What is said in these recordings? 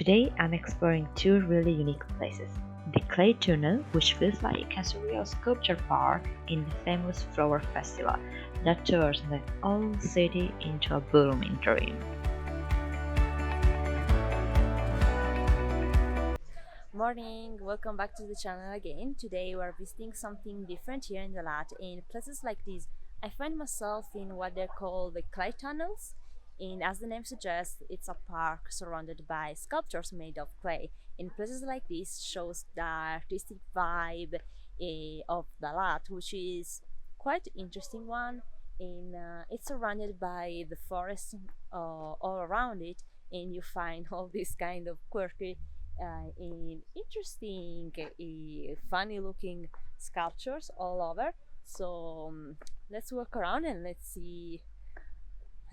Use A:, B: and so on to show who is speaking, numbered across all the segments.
A: Today I'm exploring two really unique places. The clay tunnel, which feels like a surreal sculpture park, in the famous Flower Festival that turns the old city into a blooming dream.
B: Morning, welcome back to the channel again. Today we're visiting something different here in the Lat. In places like this, I find myself in what they call the clay tunnels. And as the name suggests, it's a park surrounded by sculptures made of clay. In places like this shows the artistic vibe of the Lat, which is quite interesting one. And it's surrounded by the forest all around it, and you find all these kind of quirky in interesting, funny looking sculptures all over. So let's walk around and let's see.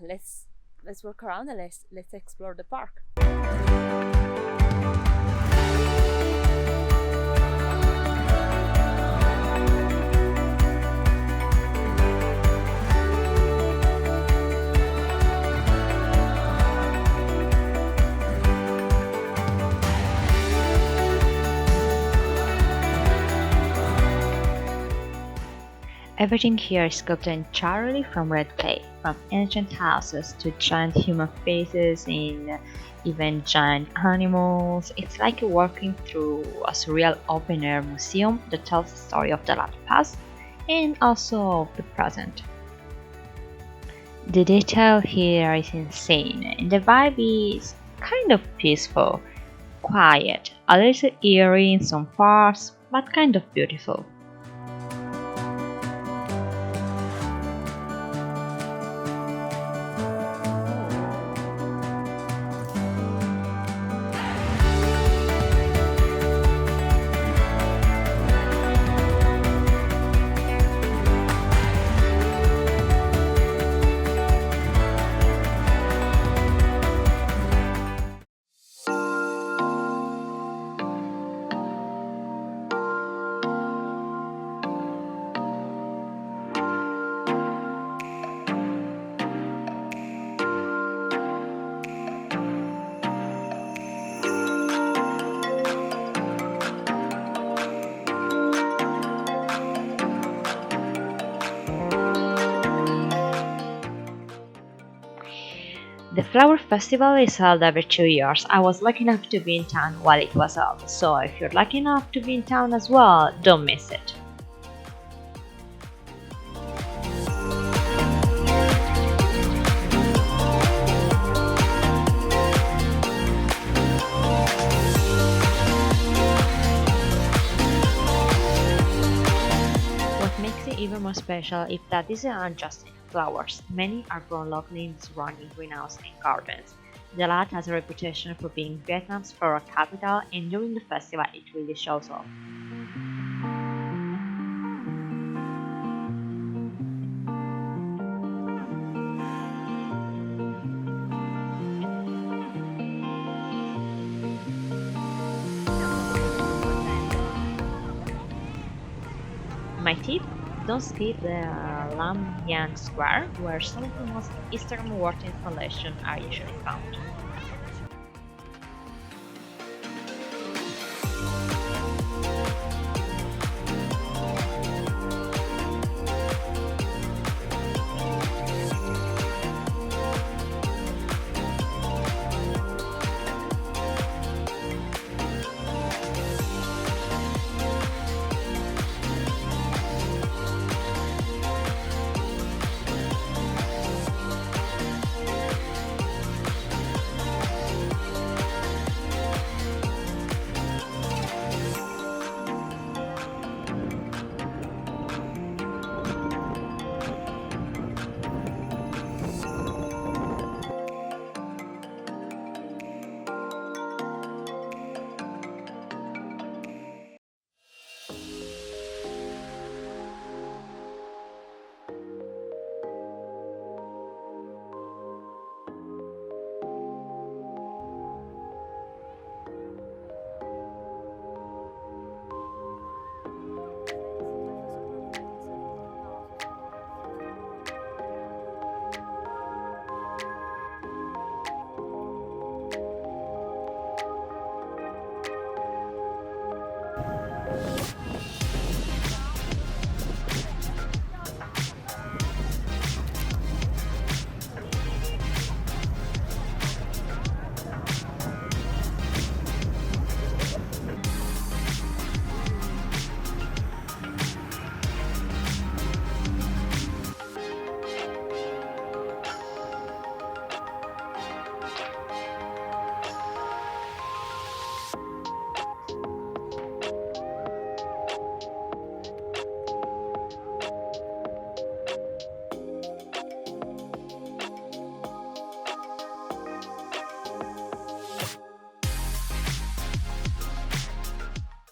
B: Let's walk around and let's explore the park.
A: Everything here is sculpted entirely from red clay, from ancient houses to giant human faces and even giant animals. It's like walking through a surreal open-air museum that tells the story of the past and also of the present. The detail here is insane, and the vibe is kind of peaceful, quiet, a little eerie in some parts, but kind of beautiful. The Flower Festival is held every 2 years. I was lucky enough to be in town while it was held, so if you're lucky enough to be in town as well, don't miss it. What makes it even more special is that these aren't just flowers. Many are grown locally in the surrounding greenhouses and gardens. The Lat has a reputation for being Vietnam's floral capital, and during the festival it really shows off. My tip: don't skip the Vien Square, where some of the most eastern water installations are usually found.